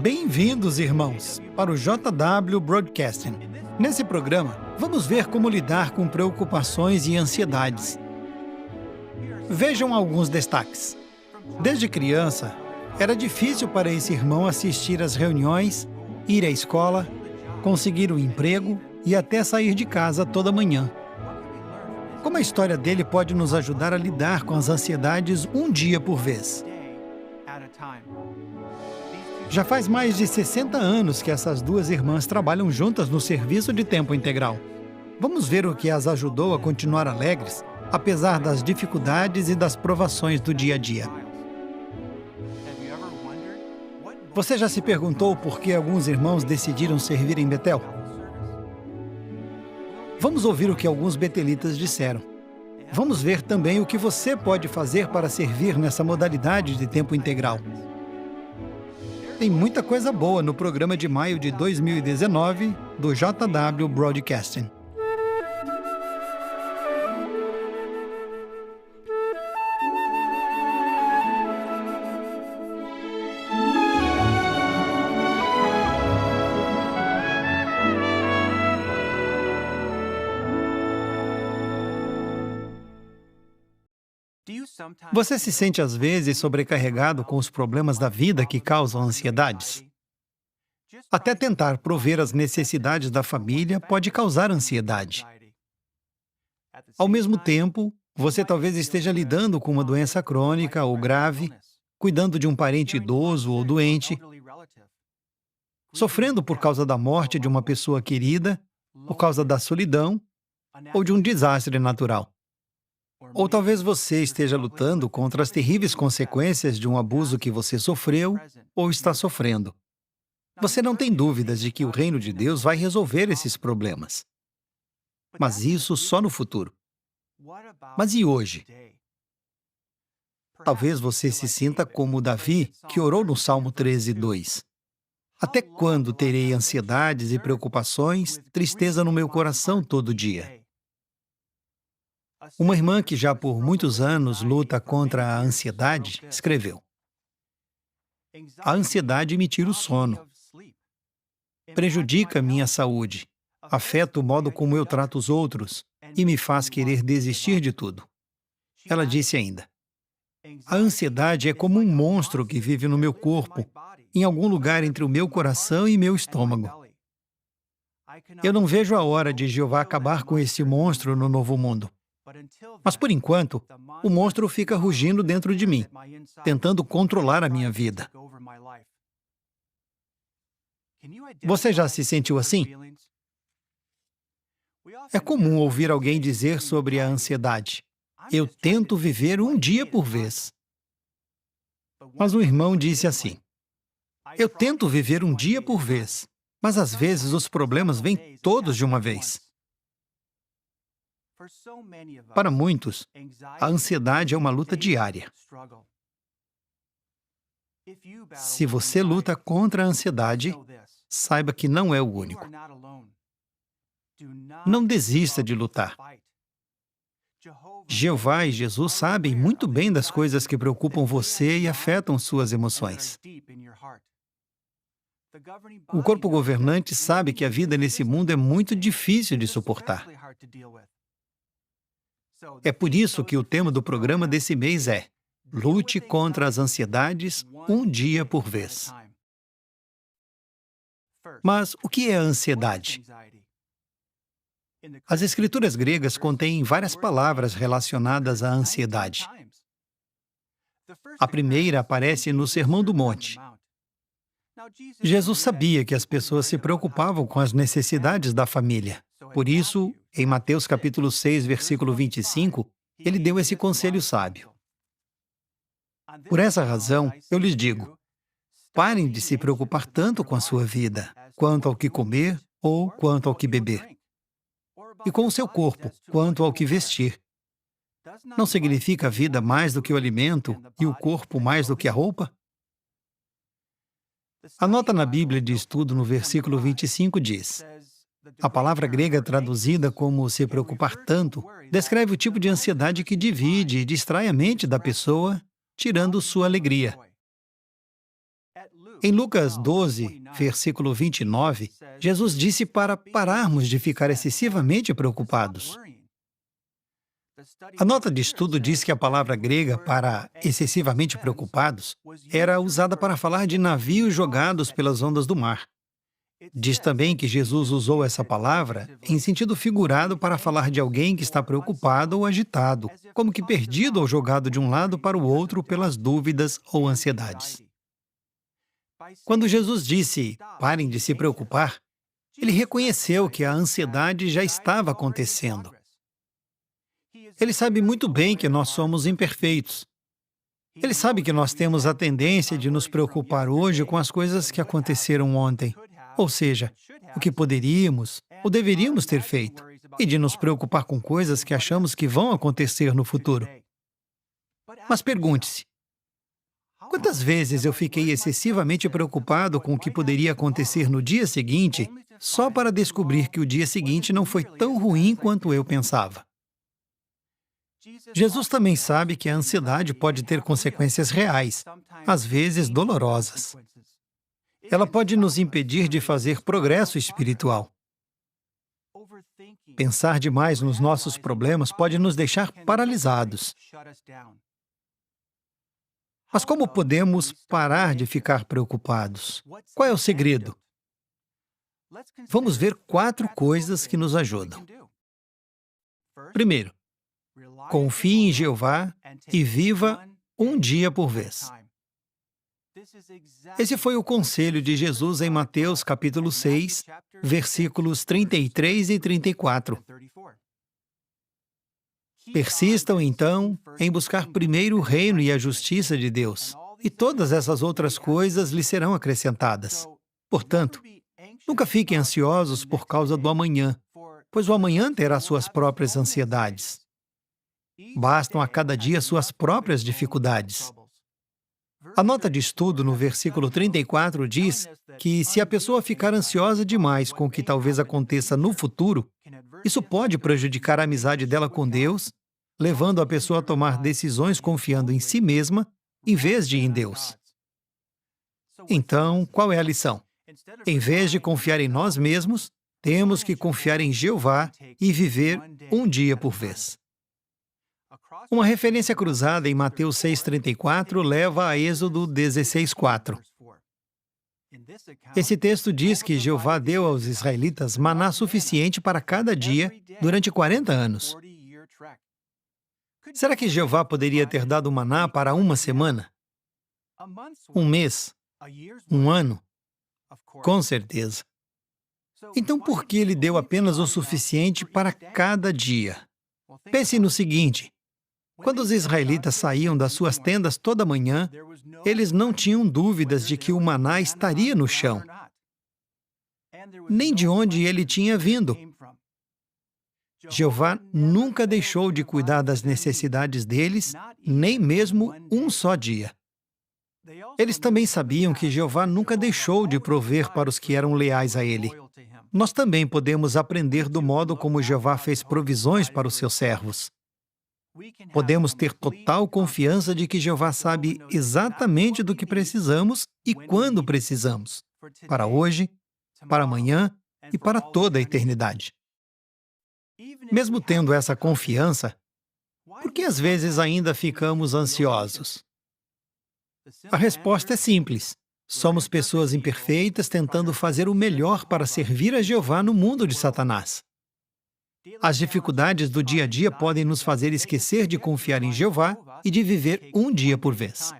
Bem-vindos, irmãos, para o JW Broadcasting. Nesse programa, vamos ver como lidar com preocupações e ansiedades. Vejam alguns destaques. Desde criança, era difícil para esse irmão assistir às reuniões, ir à escola, conseguir um emprego e até sair de casa toda manhã. Como a história dele pode nos ajudar a lidar com as ansiedades um dia por vez? Já faz mais de 60 anos que essas duas irmãs trabalham juntas no serviço de tempo integral. Vamos ver o que as ajudou a continuar alegres, apesar das dificuldades e das provações do dia a dia. Você já se perguntou por que alguns irmãos decidiram servir em Betel? Vamos ouvir o que alguns betelitas disseram. Vamos ver também o que você pode fazer para servir nessa modalidade de tempo integral. Tem muita coisa boa no programa de maio de 2019 do JW Broadcasting. Você se sente às vezes sobrecarregado com os problemas da vida que causam ansiedades? Até tentar prover as necessidades da família pode causar ansiedade. Ao mesmo tempo, você talvez esteja lidando com uma doença crônica ou grave, cuidando de um parente idoso ou doente, sofrendo por causa da morte de uma pessoa querida, por causa da solidão ou de um desastre natural. Ou talvez você esteja lutando contra as terríveis consequências de um abuso que você sofreu ou está sofrendo. Você não tem dúvidas de que o reino de Deus vai resolver esses problemas. Mas isso só no futuro. Mas e hoje? Talvez você se sinta como Davi, que orou no Salmo 13:2. Até quando terei ansiedades e preocupações, tristeza no meu coração todo dia? Uma irmã que já por muitos anos luta contra a ansiedade, escreveu: "A ansiedade me tira o sono, prejudica minha saúde, afeta o modo como eu trato os outros e me faz querer desistir de tudo." Ela disse ainda: "A ansiedade é como um monstro que vive no meu corpo, em algum lugar entre o meu coração e meu estômago. Eu não vejo a hora de Jeová acabar com esse monstro no novo mundo. Mas, por enquanto, o monstro fica rugindo dentro de mim, tentando controlar a minha vida." Você já se sentiu assim? É comum ouvir alguém dizer sobre a ansiedade: "Eu tento viver um dia por vez." Mas um irmão disse assim: "Eu tento viver um dia por vez, mas às vezes os problemas vêm todos de uma vez." Para muitos, a ansiedade é uma luta diária. Se você luta contra a ansiedade, saiba que não é o único. Não desista de lutar. Jeová e Jesus sabem muito bem das coisas que preocupam você e afetam suas emoções. O corpo governante sabe que a vida nesse mundo é muito difícil de suportar. É por isso que o tema do programa desse mês é: lute contra as ansiedades um dia por vez. Mas o que é a ansiedade? As escrituras gregas contêm várias palavras relacionadas à ansiedade. A primeira aparece no Sermão do Monte. Jesus sabia que as pessoas se preocupavam com as necessidades da família. Por isso, em Mateus capítulo 6, versículo 25, ele deu esse conselho sábio: "Por essa razão, eu lhes digo, parem de se preocupar tanto com a sua vida, quanto ao que comer ou quanto ao que beber, e com o seu corpo, quanto ao que vestir. Não significa a vida mais do que o alimento e o corpo mais do que a roupa?" A nota na Bíblia de estudo no versículo 25 diz: a palavra grega traduzida como "se preocupar tanto" descreve o tipo de ansiedade que divide e distrai a mente da pessoa, tirando sua alegria. Em Lucas 12, versículo 29, Jesus disse para pararmos de ficar excessivamente preocupados. A nota de estudo diz que a palavra grega para excessivamente preocupados era usada para falar de navios jogados pelas ondas do mar. Diz também que Jesus usou essa palavra em sentido figurado para falar de alguém que está preocupado ou agitado, como que perdido ou jogado de um lado para o outro pelas dúvidas ou ansiedades. Quando Jesus disse, parem de se preocupar, ele reconheceu que a ansiedade já estava acontecendo. Ele sabe muito bem que nós somos imperfeitos. Ele sabe que nós temos a tendência de nos preocupar hoje com as coisas que aconteceram ontem, ou seja, o que poderíamos ou deveríamos ter feito, e de nos preocupar com coisas que achamos que vão acontecer no futuro. Mas pergunte-se, quantas vezes eu fiquei excessivamente preocupado com o que poderia acontecer no dia seguinte, só para descobrir que o dia seguinte não foi tão ruim quanto eu pensava? Jesus também sabe que a ansiedade pode ter consequências reais, às vezes dolorosas. Ela pode nos impedir de fazer progresso espiritual. Pensar demais nos nossos problemas pode nos deixar paralisados. Mas como podemos parar de ficar preocupados? Qual é o segredo? Vamos ver 4 coisas que nos ajudam. Primeiro, confie em Jeová e viva um dia por vez. Esse foi o conselho de Jesus em Mateus capítulo 6, versículos 33 e 34. Persistam, então, em buscar primeiro o reino e a justiça de Deus, e todas essas outras coisas lhes serão acrescentadas. Portanto, nunca fiquem ansiosos por causa do amanhã, pois o amanhã terá suas próprias ansiedades. Bastam a cada dia suas próprias dificuldades. A nota de estudo no versículo 34 diz que se a pessoa ficar ansiosa demais com o que talvez aconteça no futuro, isso pode prejudicar a amizade dela com Deus, levando a pessoa a tomar decisões confiando em si mesma, em vez de em Deus. Então, qual é a lição? Em vez de confiar em nós mesmos, temos que confiar em Jeová e viver um dia por vez. Uma referência cruzada em Mateus 6,34 leva a Êxodo 16,4. Esse texto diz que Jeová deu aos israelitas maná suficiente para cada dia durante 40 anos. Será que Jeová poderia ter dado maná para uma semana? Um mês? Um ano? Com certeza. Então, por que ele deu apenas o suficiente para cada dia? Pense no seguinte: quando os israelitas saíam das suas tendas toda manhã, eles não tinham dúvidas de que o maná estaria no chão, nem de onde ele tinha vindo. Jeová nunca deixou de cuidar das necessidades deles, nem mesmo um só dia. Eles também sabiam que Jeová nunca deixou de prover para os que eram leais a Ele. Nós também podemos aprender do modo como Jeová fez provisões para os seus servos. Podemos ter total confiança de que Jeová sabe exatamente do que precisamos e quando precisamos, para hoje, para amanhã e para toda a eternidade. Mesmo tendo essa confiança, por que às vezes ainda ficamos ansiosos? A resposta é simples. Somos pessoas imperfeitas tentando fazer o melhor para servir a Jeová no mundo de Satanás. As dificuldades do dia a dia podem nos fazer esquecer de confiar em Jeová e de viver um dia por vez.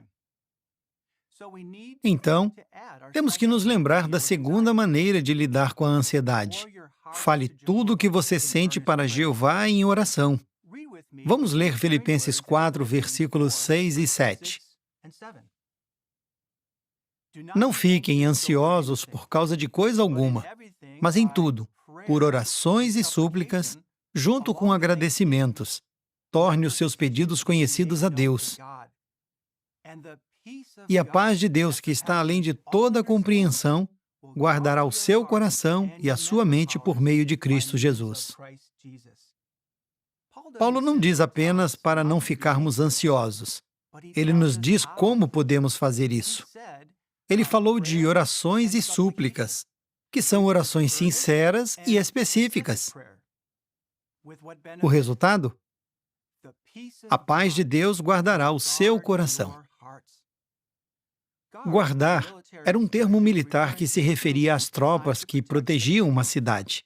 Então, temos que nos lembrar da segunda maneira de lidar com a ansiedade. Fale tudo o que você sente para Jeová em oração. Vamos ler Filipenses 4, versículos 6 e 7. Não fiquem ansiosos por causa de coisa alguma, mas em tudo, por orações e súplicas, junto com agradecimentos, torne os seus pedidos conhecidos a Deus. E a paz de Deus, que está além de toda compreensão, guardará o seu coração e a sua mente por meio de Cristo Jesus. Paulo não diz apenas para não ficarmos ansiosos. Ele nos diz como podemos fazer isso. Ele falou de orações e súplicas, que são orações sinceras e específicas. O resultado? A paz de Deus guardará o seu coração. Guardar era um termo militar que se referia às tropas que protegiam uma cidade.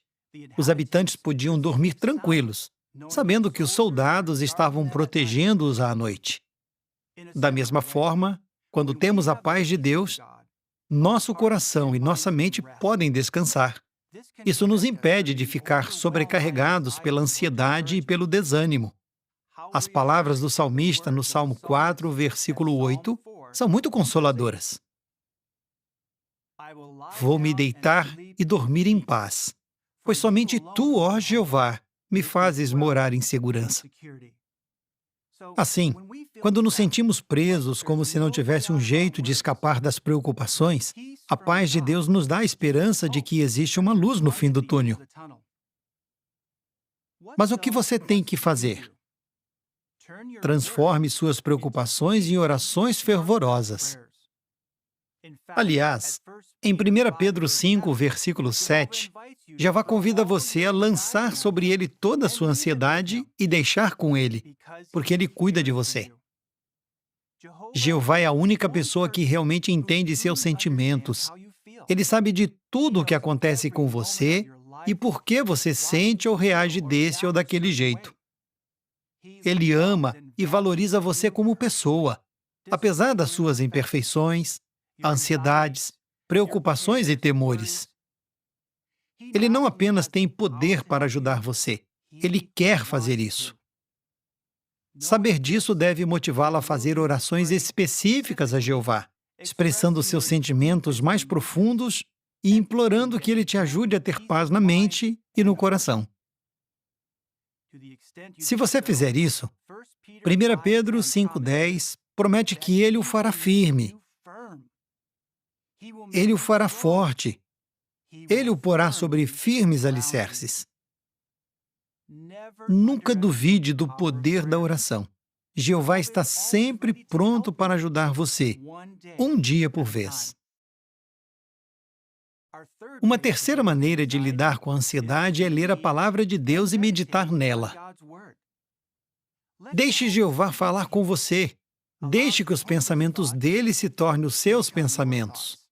Os habitantes podiam dormir tranquilos, sabendo que os soldados estavam protegendo-os à noite. Da mesma forma, quando temos a paz de Deus, nosso coração e nossa mente podem descansar. Isso nos impede de ficar sobrecarregados pela ansiedade e pelo desânimo. As palavras do salmista no Salmo 4, versículo 8, são muito consoladoras. Vou me deitar e dormir em paz, pois somente tu, ó Jeová, me fazes morar em segurança. Assim, quando nos sentimos presos, como se não tivesse um jeito de escapar das preocupações, a paz de Deus nos dá a esperança de que existe uma luz no fim do túnel. Mas o que você tem que fazer? Transforme suas preocupações em orações fervorosas. Aliás, em 1 Pedro 5, versículo 7, Jeová convida você a lançar sobre ele toda a sua ansiedade e deixar com ele, porque ele cuida de você. Jeová é a única pessoa que realmente entende seus sentimentos. Ele sabe de tudo o que acontece com você e por que você sente ou reage desse ou daquele jeito. Ele ama e valoriza você como pessoa, apesar das suas imperfeições, ansiedades, preocupações e temores. Ele não apenas tem poder para ajudar você, ele quer fazer isso. Saber disso deve motivá-lo a fazer orações específicas a Jeová, expressando seus sentimentos mais profundos e implorando que ele te ajude a ter paz na mente e no coração. Se você fizer isso, 1 Pedro 5,10 promete que ele o fará firme, ele o fará forte, ele o porá sobre firmes alicerces. Nunca duvide do poder da oração. Jeová está sempre pronto para ajudar você, um dia por vez. Uma terceira maneira de lidar com a ansiedade é ler a palavra de Deus e meditar nela. Deixe Jeová falar com você. Deixe que os pensamentos dele se tornem os seus pensamentos.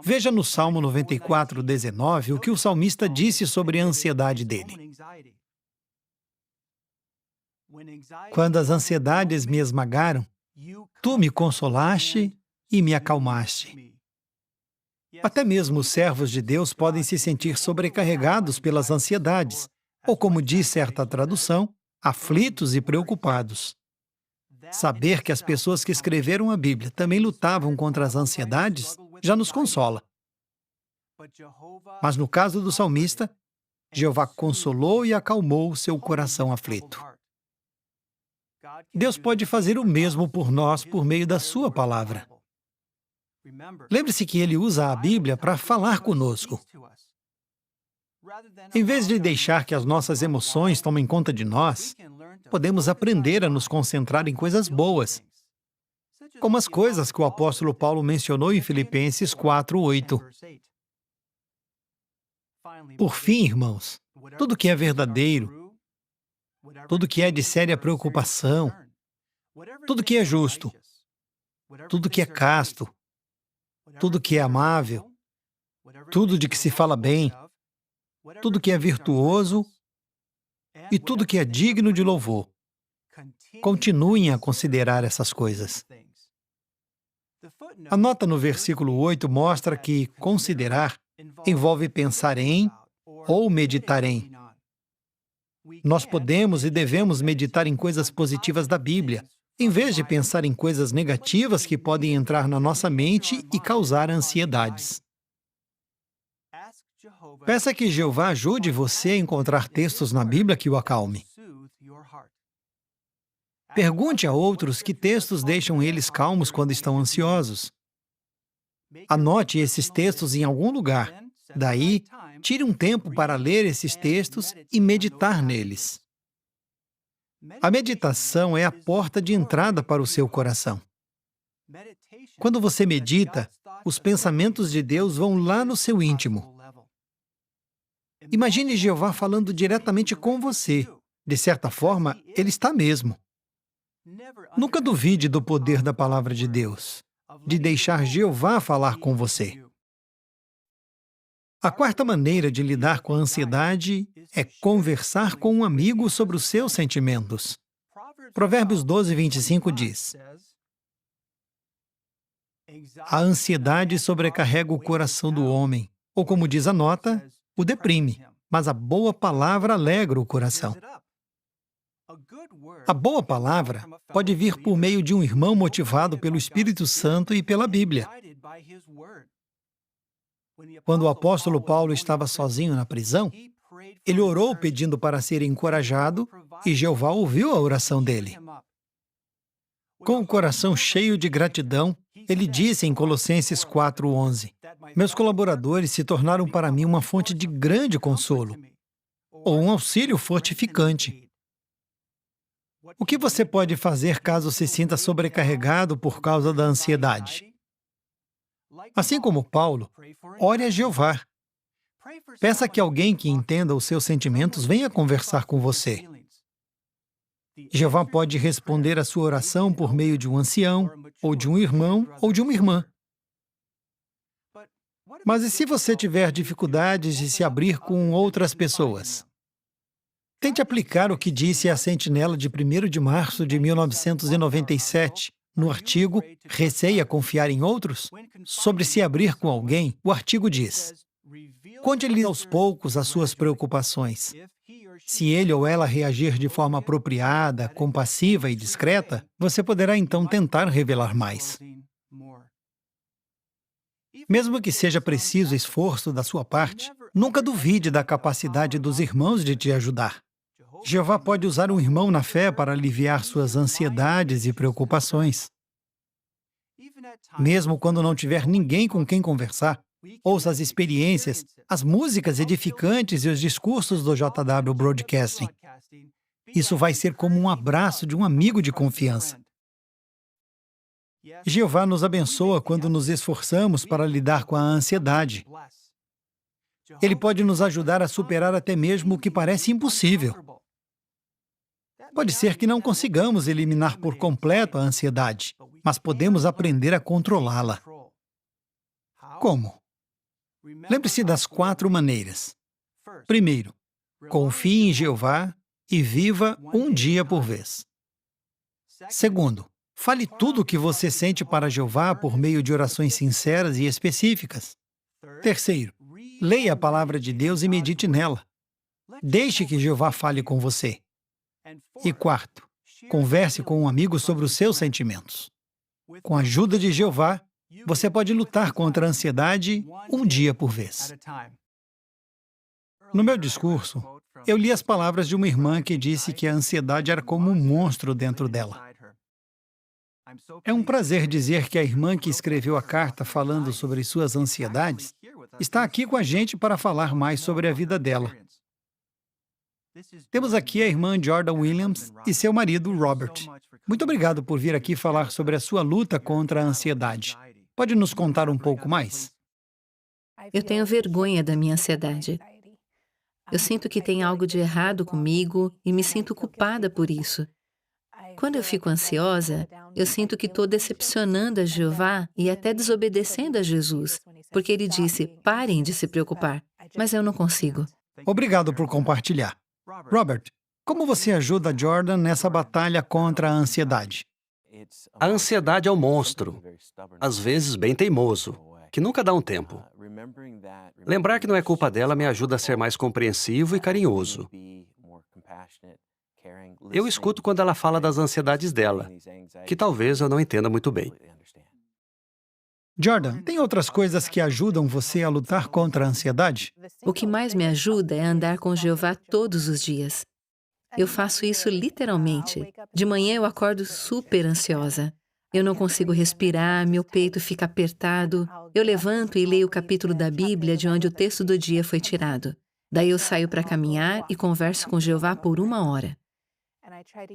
Veja no Salmo 94, 19, o que o salmista disse sobre a ansiedade dele. Quando as ansiedades me esmagaram, tu me consolaste e me acalmaste. Até mesmo os servos de Deus podem se sentir sobrecarregados pelas ansiedades, ou como diz certa tradução, aflitos e preocupados. Saber que as pessoas que escreveram a Bíblia também lutavam contra as ansiedades já nos consola. Mas no caso do salmista, Jeová consolou e acalmou seu coração aflito. Deus pode fazer o mesmo por nós por meio da sua palavra. Lembre-se que ele usa a Bíblia para falar conosco. Em vez de deixar que as nossas emoções tomem conta de nós, podemos aprender a nos concentrar em coisas boas, como as coisas que o apóstolo Paulo mencionou em Filipenses 4:8. Por fim, irmãos, tudo que é verdadeiro, tudo que é de séria preocupação, tudo que é justo, tudo que é casto, tudo que é amável, tudo de que se fala bem, tudo que é virtuoso e tudo que é digno de louvor. Continuem a considerar essas coisas. A nota no versículo 8 mostra que considerar envolve pensar em ou meditar em. Nós podemos e devemos meditar em coisas positivas da Bíblia, em vez de pensar em coisas negativas que podem entrar na nossa mente e causar ansiedades. Peça que Jeová ajude você a encontrar textos na Bíblia que o acalme. Pergunte a outros que textos deixam eles calmos quando estão ansiosos. Anote esses textos em algum lugar. Daí, tire um tempo para ler esses textos e meditar neles. A meditação é a porta de entrada para o seu coração. Quando você medita, os pensamentos de Deus vão lá no seu íntimo. Imagine Jeová falando diretamente com você. De certa forma, ele está mesmo. Nunca duvide do poder da palavra de Deus, de deixar Jeová falar com você. A quarta maneira de lidar com a ansiedade é conversar com um amigo sobre os seus sentimentos. Provérbios 12, 25 diz: a ansiedade sobrecarrega o coração do homem, ou como diz a nota, o deprime, mas a boa palavra alegra o coração. A boa palavra pode vir por meio de um irmão motivado pelo Espírito Santo e pela Bíblia. Quando o apóstolo Paulo estava sozinho na prisão, ele orou pedindo para ser encorajado e Jeová ouviu a oração dele. Com o coração cheio de gratidão, ele disse em Colossenses 4:11, meus colaboradores se tornaram para mim uma fonte de grande consolo, ou um auxílio fortificante. O que você pode fazer caso se sinta sobrecarregado por causa da ansiedade? Assim como Paulo, ore a Jeová. Peça que alguém que entenda os seus sentimentos venha conversar com você. Jeová pode responder a sua oração por meio de um ancião, ou de um irmão, ou de uma irmã. Mas e se você tiver dificuldades de se abrir com outras pessoas? Tente aplicar o que disse a Sentinela de 1º de março de 1997, no artigo Receia confiar em outros? Sobre se abrir com alguém, o artigo diz: conte-lhe aos poucos as suas preocupações. Se ele ou ela reagir de forma apropriada, compassiva e discreta, você poderá então tentar revelar mais. Mesmo que seja preciso esforço da sua parte, nunca duvide da capacidade dos irmãos de te ajudar. Jeová pode usar um irmão na fé para aliviar suas ansiedades e preocupações. Mesmo quando não tiver ninguém com quem conversar, ouça as experiências, as músicas edificantes e os discursos do JW Broadcasting. Isso vai ser como um abraço de um amigo de confiança. Jeová nos abençoa quando nos esforçamos para lidar com a ansiedade. Ele pode nos ajudar a superar até mesmo o que parece impossível. Pode ser que não consigamos eliminar por completo a ansiedade, mas podemos aprender a controlá-la. Como? Lembre-se das 4 maneiras. Primeiro, confie em Jeová e viva um dia por vez. Segundo, fale tudo o que você sente para Jeová por meio de orações sinceras e específicas. Terceiro, leia a palavra de Deus e medite nela. Deixe que Jeová fale com você. E quarto, converse com um amigo sobre os seus sentimentos. Com a ajuda de Jeová, você pode lutar contra a ansiedade um dia por vez. No meu discurso, eu li as palavras de uma irmã que disse que a ansiedade era como um monstro dentro dela. É um prazer dizer que a irmã que escreveu a carta falando sobre suas ansiedades está aqui com a gente para falar mais sobre a vida dela. Temos aqui a irmã Jordan Williams e seu marido, Robert. Muito obrigado por vir aqui falar sobre a sua luta contra a ansiedade. Pode nos contar um pouco mais? Eu tenho vergonha da minha ansiedade. Eu sinto que tem algo de errado comigo e me sinto culpada por isso. Quando eu fico ansiosa, eu sinto que estou decepcionando a Jeová e até desobedecendo a Jesus, porque ele disse, parem de se preocupar, mas eu não consigo. Obrigado por compartilhar. Robert, como você ajuda Jordan nessa batalha contra a ansiedade? A ansiedade é um monstro, às vezes bem teimoso, que nunca dá um tempo. Lembrar que não é culpa dela me ajuda a ser mais compreensivo e carinhoso. Eu escuto quando ela fala das ansiedades dela, que talvez eu não entenda muito bem. Jordan, tem outras coisas que ajudam você a lutar contra a ansiedade? O que mais me ajuda é andar com Jeová todos os dias. Eu faço isso literalmente. De manhã eu acordo super ansiosa. Eu não consigo respirar, meu peito fica apertado. Eu levanto e leio o capítulo da Bíblia de onde o texto do dia foi tirado. Daí eu saio para caminhar e converso com Jeová por 1 hora.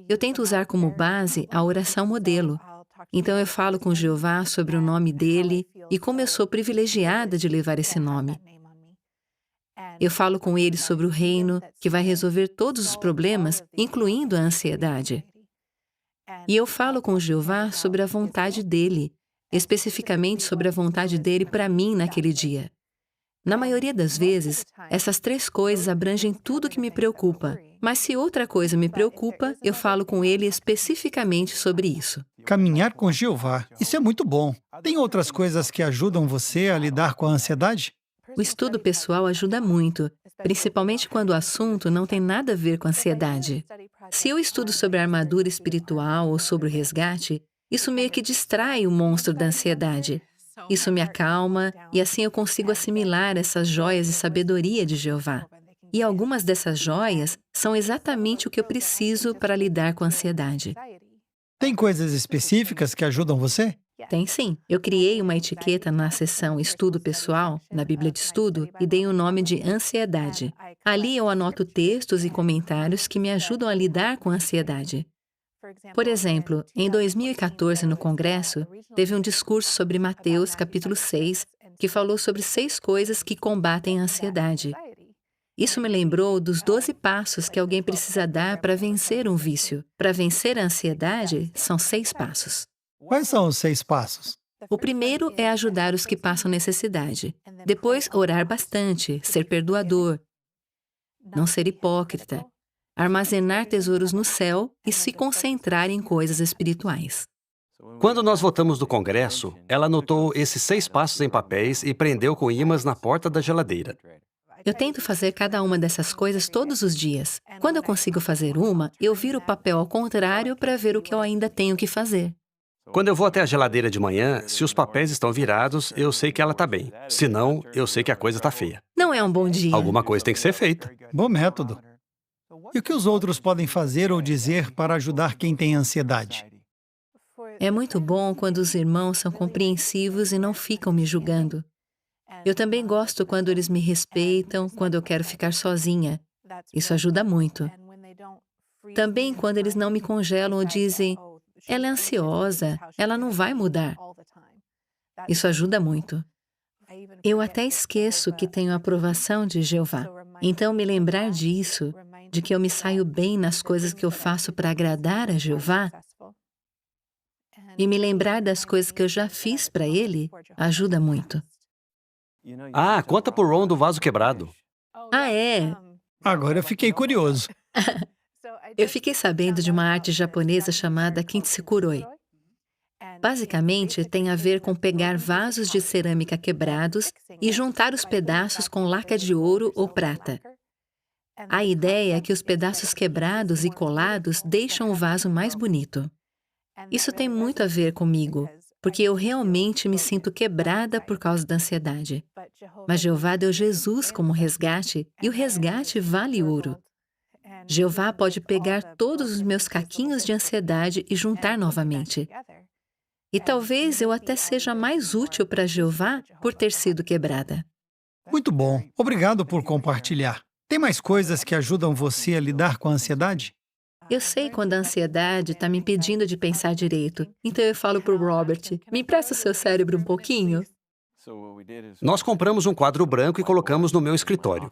Eu tento usar como base a oração modelo. Então eu falo com Jeová sobre o nome dele e como eu sou privilegiada de levar esse nome. Eu falo com ele sobre o reino, que vai resolver todos os problemas, incluindo a ansiedade. E eu falo com Jeová sobre a vontade dele, especificamente sobre a vontade dele para mim naquele dia. Na maioria das vezes, essas três coisas abrangem tudo que me preocupa, mas se outra coisa me preocupa, eu falo com ele especificamente sobre isso. Caminhar com Jeová, isso é muito bom. Tem outras coisas que ajudam você a lidar com a ansiedade? O estudo pessoal ajuda muito, principalmente quando o assunto não tem nada a ver com ansiedade. Se eu estudo sobre a armadura espiritual ou sobre o resgate, isso meio que distrai o monstro da ansiedade. Isso me acalma e assim eu consigo assimilar essas joias de sabedoria de Jeová. E algumas dessas joias são exatamente o que eu preciso para lidar com a ansiedade. Tem coisas específicas que ajudam você? Tem sim. Eu criei uma etiqueta na seção Estudo Pessoal, na Bíblia de Estudo, e dei o nome de Ansiedade. Ali eu anoto textos e comentários que me ajudam a lidar com a ansiedade. Por exemplo, em 2014, no Congresso, teve um discurso sobre Mateus, capítulo 6, que falou sobre 6 coisas que combatem a ansiedade. Isso me lembrou dos 12 passos que alguém precisa dar para vencer um vício. Para vencer a ansiedade, são 6 passos. Quais são os 6 passos? O primeiro é ajudar os que passam necessidade. Depois, orar bastante, ser perdoador, não ser hipócrita, armazenar tesouros no céu e se concentrar em coisas espirituais. Quando nós voltamos do Congresso, ela anotou esses 6 passos em papéis e prendeu com ímãs na porta da geladeira. Eu tento fazer cada uma dessas coisas todos os dias. Quando eu consigo fazer uma, eu viro o papel ao contrário para ver o que eu ainda tenho que fazer. Quando eu vou até a geladeira de manhã, se os papéis estão virados, eu sei que ela está bem. Se não, eu sei que a coisa está feia. Não é um bom dia. Alguma coisa tem que ser feita. Bom método. E o que os outros podem fazer ou dizer para ajudar quem tem ansiedade? É muito bom quando os irmãos são compreensivos e não ficam me julgando. Eu também gosto quando eles me respeitam, quando eu quero ficar sozinha. Isso ajuda muito. Também quando eles não me congelam ou dizem, ela é ansiosa, ela não vai mudar. Isso ajuda muito. Eu até esqueço que tenho a aprovação de Jeová. Então, me lembrar disso, de que eu me saio bem nas coisas que eu faço para agradar a Jeová, e me lembrar das coisas que eu já fiz para Ele, ajuda muito. Ah, conta pro Ron do vaso quebrado. Ah, é? Agora eu fiquei curioso. Eu fiquei sabendo de uma arte japonesa chamada Kintsukuroi. Basicamente, tem a ver com pegar vasos de cerâmica quebrados e juntar os pedaços com laca de ouro ou prata. A ideia é que os pedaços quebrados e colados deixam o vaso mais bonito. Isso tem muito a ver comigo, porque eu realmente me sinto quebrada por causa da ansiedade. Mas Jeová deu Jesus como resgate, e o resgate vale ouro. Jeová pode pegar todos os meus caquinhos de ansiedade e juntar novamente. E talvez eu até seja mais útil para Jeová por ter sido quebrada. Muito bom. Obrigado por compartilhar. Tem mais coisas que ajudam você a lidar com a ansiedade? Eu sei quando a ansiedade está me impedindo de pensar direito. Então eu falo para o Robert, me empresta o seu cérebro um pouquinho? Nós compramos um quadro branco e colocamos no meu escritório.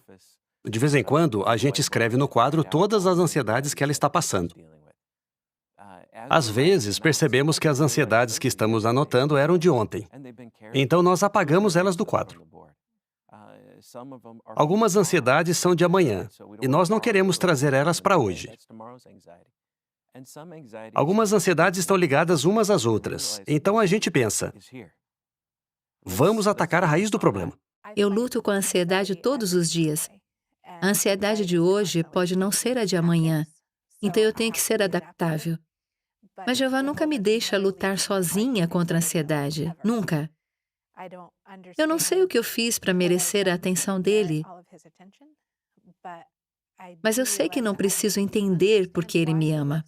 De vez em quando, a gente escreve no quadro todas as ansiedades que ela está passando. Às vezes, percebemos que as ansiedades que estamos anotando eram de ontem. Então, nós apagamos elas do quadro. Algumas ansiedades são de amanhã, e nós não queremos trazer elas para hoje. Algumas ansiedades estão ligadas umas às outras, então a gente pensa, vamos atacar a raiz do problema. Eu luto com a ansiedade todos os dias. A ansiedade de hoje pode não ser a de amanhã, então eu tenho que ser adaptável. Mas Jeová nunca me deixa lutar sozinha contra a ansiedade, nunca. Eu não sei o que eu fiz para merecer a atenção dele, mas eu sei que não preciso entender porque ele me ama.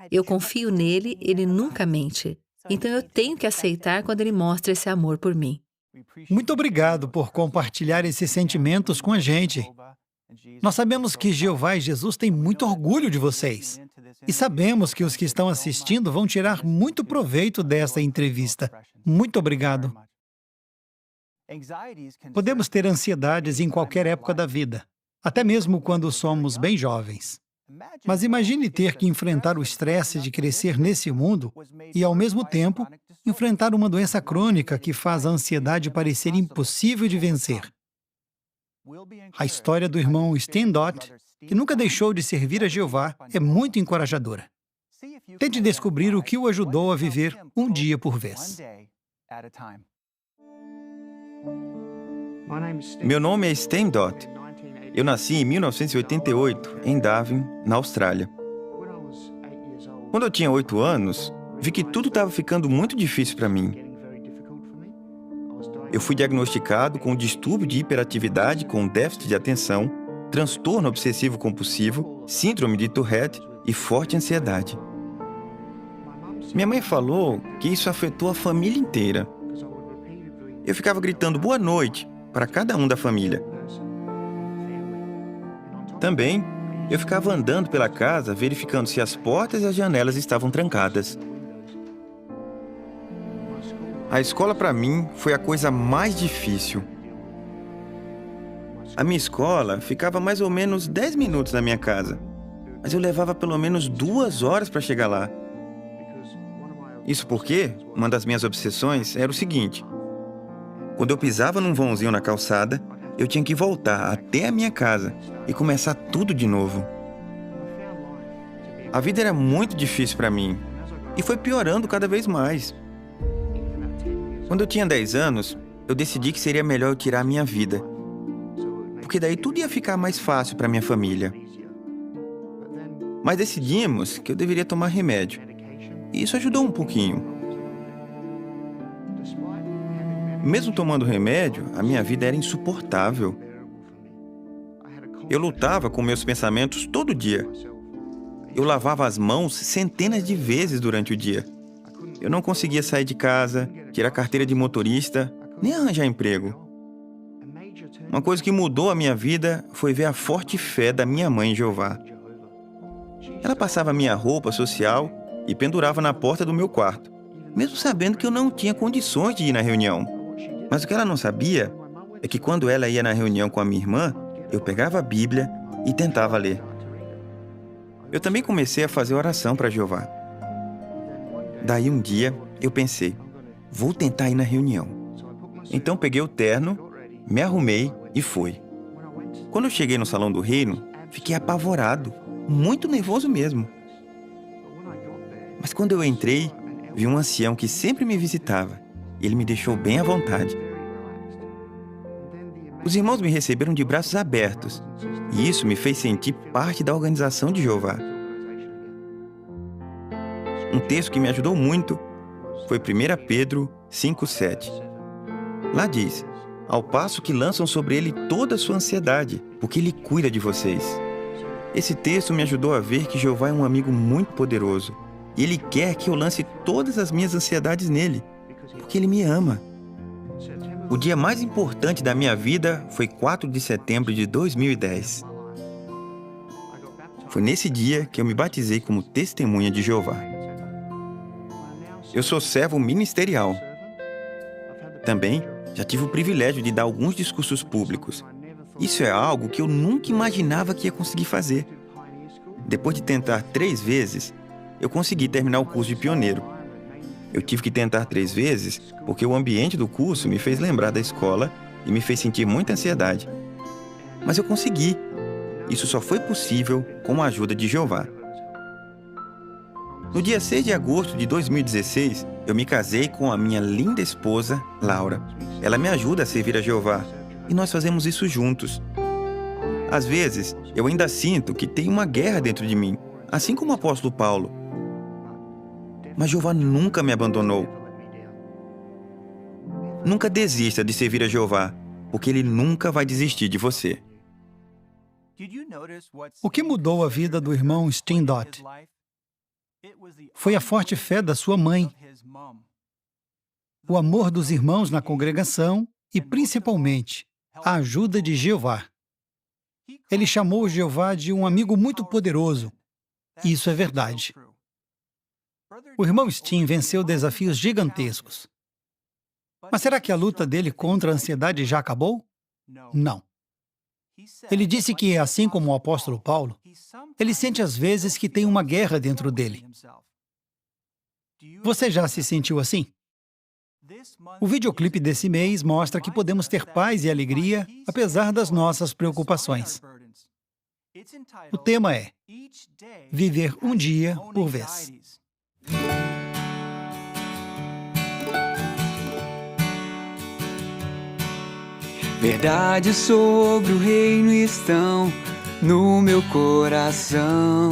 Eu confio nele, ele nunca mente. Então eu tenho que aceitar quando ele mostra esse amor por mim. Muito obrigado por compartilhar esses sentimentos com a gente. Nós sabemos que Jeová e Jesus têm muito orgulho de vocês. E sabemos que os que estão assistindo vão tirar muito proveito desta entrevista. Muito obrigado. Podemos ter ansiedades em qualquer época da vida, até mesmo quando somos bem jovens. Mas imagine ter que enfrentar o estresse de crescer nesse mundo e, ao mesmo tempo, enfrentar uma doença crônica que faz a ansiedade parecer impossível de vencer. A história do irmão Steindot, que nunca deixou de servir a Jeová, é muito encorajadora. Tente descobrir o que o ajudou a viver um dia por vez. Meu nome é Steindot. Eu nasci em 1988, em Darwin, na Austrália. Quando eu tinha 8 anos, vi que tudo estava ficando muito difícil para mim. Eu fui diagnosticado com um distúrbio de hiperatividade com déficit de atenção, transtorno obsessivo-compulsivo, síndrome de Tourette e forte ansiedade. Minha mãe falou que isso afetou a família inteira. Eu ficava gritando boa noite para cada um da família. Também, eu ficava andando pela casa verificando se as portas e as janelas estavam trancadas. A escola, para mim, foi a coisa mais difícil. A minha escola ficava mais ou menos 10 minutos da minha casa, mas eu levava pelo menos 2 horas para chegar lá. Isso porque uma das minhas obsessões era o seguinte: quando eu pisava num vãozinho na calçada, eu tinha que voltar até a minha casa e começar tudo de novo. A vida era muito difícil para mim e foi piorando cada vez mais. Quando eu tinha 10 anos, eu decidi que seria melhor eu tirar a minha vida, porque daí tudo ia ficar mais fácil para minha família. Mas decidimos que eu deveria tomar remédio, e isso ajudou um pouquinho. Mesmo tomando remédio, a minha vida era insuportável. Eu lutava com meus pensamentos todo dia. Eu lavava as mãos centenas de vezes durante o dia. Eu não conseguia sair de casa, tirar carteira de motorista, nem arranjar emprego. Uma coisa que mudou a minha vida foi ver a forte fé da minha mãe em Jeová. Ela passava minha roupa social e pendurava na porta do meu quarto, mesmo sabendo que eu não tinha condições de ir na reunião. Mas o que ela não sabia é que quando ela ia na reunião com a minha irmã, eu pegava a Bíblia e tentava ler. Eu também comecei a fazer oração para Jeová. Daí um dia eu pensei, vou tentar ir na reunião. Então peguei o terno, me arrumei e fui. Quando eu cheguei no Salão do Reino, fiquei apavorado, muito nervoso mesmo. Mas quando eu entrei, vi um ancião que sempre me visitava. Ele me deixou bem à vontade. Os irmãos me receberam de braços abertos, e isso me fez sentir parte da organização de Jeová. Um texto que me ajudou muito foi 1 Pedro 5,7. Lá diz: ao passo que lançam sobre ele toda a sua ansiedade, porque ele cuida de vocês. Esse texto me ajudou a ver que Jeová é um amigo muito poderoso, e ele quer que eu lance todas as minhas ansiedades nele, porque ele me ama. O dia mais importante da minha vida foi 4 de setembro de 2010. Foi nesse dia que eu me batizei como testemunha de Jeová. Eu sou servo ministerial. Também já tive o privilégio de dar alguns discursos públicos. Isso é algo que eu nunca imaginava que ia conseguir fazer. Depois de tentar 3 vezes, eu consegui terminar o curso de pioneiro. Eu tive que tentar 3 vezes porque o ambiente do curso me fez lembrar da escola e me fez sentir muita ansiedade. Mas eu consegui. Isso só foi possível com a ajuda de Jeová. No dia 6 de agosto de 2016, eu me casei com a minha linda esposa, Laura. Ela me ajuda a servir a Jeová e nós fazemos isso juntos. Às vezes, eu ainda sinto que tem uma guerra dentro de mim, assim como o apóstolo Paulo. Mas Jeová nunca me abandonou. Nunca desista de servir a Jeová, porque Ele nunca vai desistir de você. O que mudou a vida do irmão Steindot foi a forte fé da sua mãe, o amor dos irmãos na congregação e, principalmente, a ajuda de Jeová. Ele chamou Jeová de um amigo muito poderoso. Isso é verdade. O irmão Steen venceu desafios gigantescos. Mas será que a luta dele contra a ansiedade já acabou? Não. Ele disse que, assim como o apóstolo Paulo, ele sente às vezes que tem uma guerra dentro dele. Você já se sentiu assim? O videoclipe desse mês mostra que podemos ter paz e alegria apesar das nossas preocupações. O tema é viver um dia por vez. Verdades sobre o reino estão no meu coração.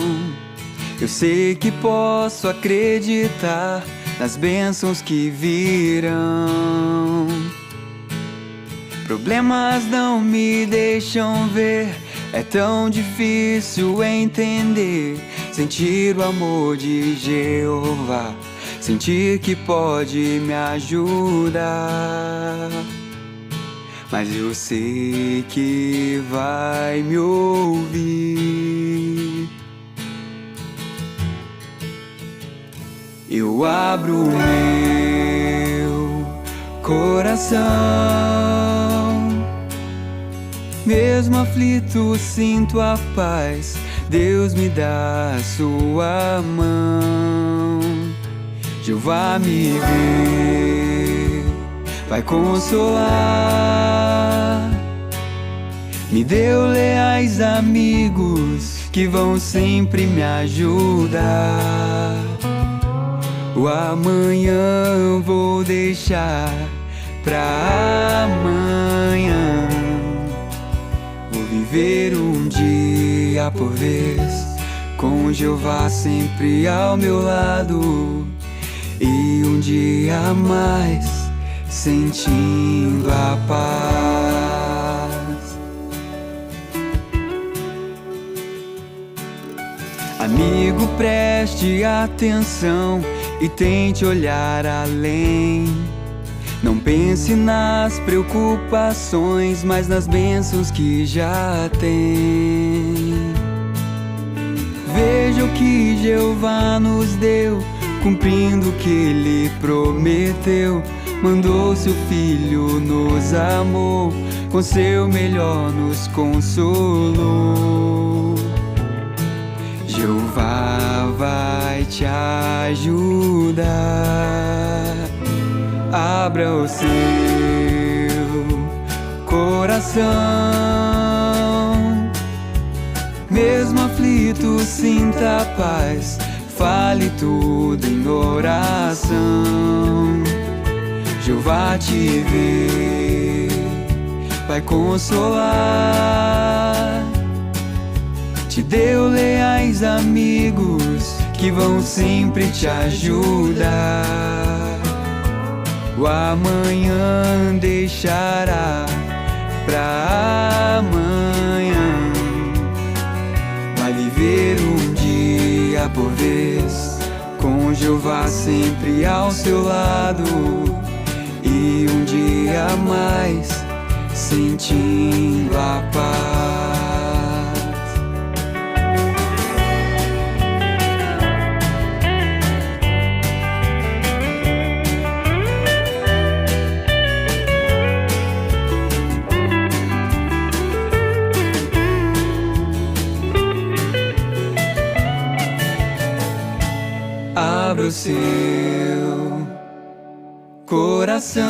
Eu sei que posso acreditar nas bênçãos que virão. Problemas não me deixam ver, é tão difícil entender. Sentir o amor de Jeová, sentir que pode me ajudar. Mas eu sei que vai me ouvir. Eu abro o meu coração, mesmo aflito sinto a paz. Deus me dá a sua mão. Jeová me vê, vai consolar. Me deu leais amigos que vão sempre me ajudar. O amanhã vou deixar pra amanhã. Vou viver um dia por vez, com Jeová sempre ao meu lado. E um dia a mais, sentindo a paz. Amigo, preste atenção e tente olhar além. Não pense nas preocupações, mas nas bênçãos que já tem. Veja o que Jeová nos deu, cumprindo o que Ele prometeu. Mandou seu Filho, nos amou, com seu melhor nos consolou. Jeová vai te ajudar. Abra o seu coração, mesmo aflito sinta a paz. Fale tudo em oração. Jeová te vê, vai consolar. Te deu leais amigos que vão sempre te ajudar. O amanhã deixará pra amanhã. Vai viver um dia por vez, com Jeová sempre ao seu lado. E um dia a mais, sentindo a paz. Abra o seu coração,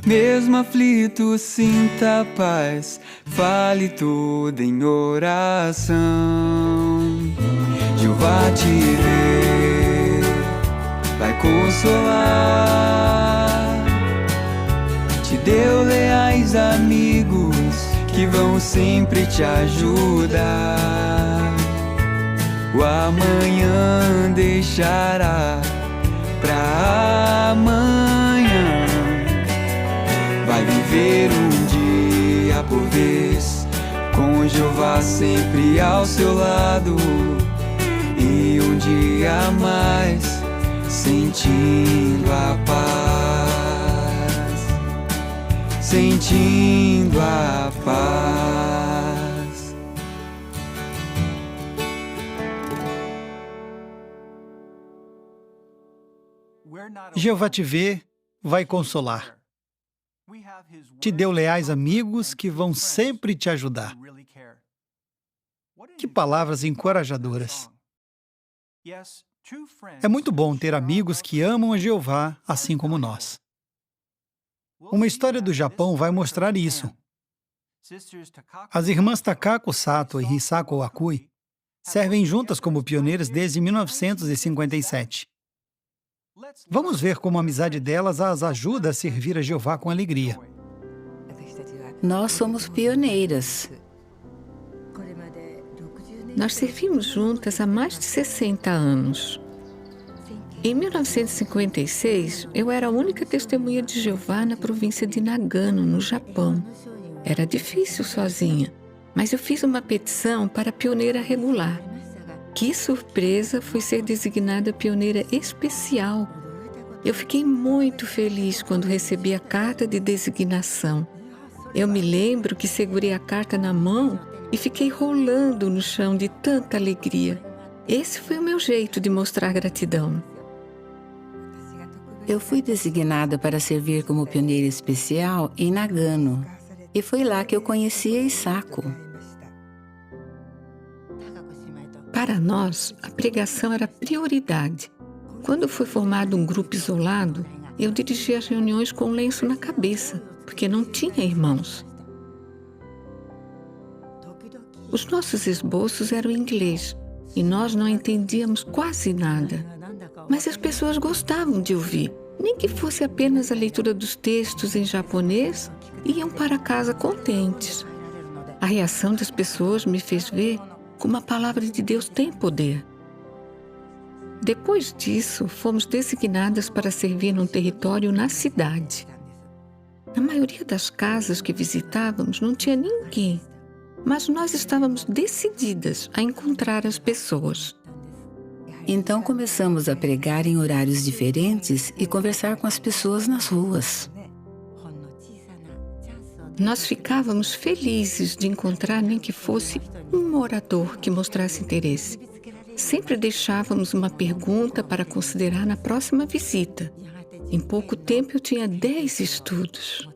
mesmo aflito sinta a paz. Fale tudo em oração. Jeová te vê, vai consolar. Te deu leais amigos que vão sempre te ajudar. O amanhã deixará pra amanhã. Vai viver um dia por vez, com Jeová sempre ao seu lado. E um dia a mais, sentindo a paz. sentindo a paz. Jeová te vê, vai consolar. Te deu leais amigos que vão sempre te ajudar. Que palavras encorajadoras. É muito bom ter amigos que amam a Jeová, assim como nós. Uma história do Japão vai mostrar isso. As irmãs Takako Sato e Hisako Akui servem juntas como pioneiras desde 1957. Vamos ver como a amizade delas as ajuda a servir a Jeová com alegria. Nós somos pioneiras. Nós servimos juntas há mais de 60 anos. Em 1956, eu era a única testemunha de Jeová na província de Nagano, no Japão. Era difícil sozinha, mas eu fiz uma petição para pioneira regular. Que surpresa foi ser designada pioneira especial. Eu fiquei muito feliz quando recebi a carta de designação. Eu me lembro que segurei a carta na mão e fiquei rolando no chão de tanta alegria. Esse foi o meu jeito de mostrar gratidão. Eu fui designada para servir como pioneira especial em Nagano. E foi lá que eu conheci a Hisako. Para nós, a pregação era prioridade. Quando foi formado um grupo isolado, eu dirigia as reuniões com um lenço na cabeça, porque não tinha irmãos. Os nossos esboços eram em inglês e nós não entendíamos quase nada. Mas as pessoas gostavam de ouvir, nem que fosse apenas a leitura dos textos em japonês, iam para casa contentes. A reação das pessoas me fez ver como a palavra de Deus tem poder. Depois disso, fomos designadas para servir num território na cidade. Na maioria das casas que visitávamos não tinha ninguém, mas nós estávamos decididas a encontrar as pessoas. Então começamos a pregar em horários diferentes e conversar com as pessoas nas ruas. Nós ficávamos felizes de encontrar nem que fosse um orador que mostrasse interesse. Sempre deixávamos uma pergunta para considerar na próxima visita. Em pouco tempo eu tinha 10 estudos.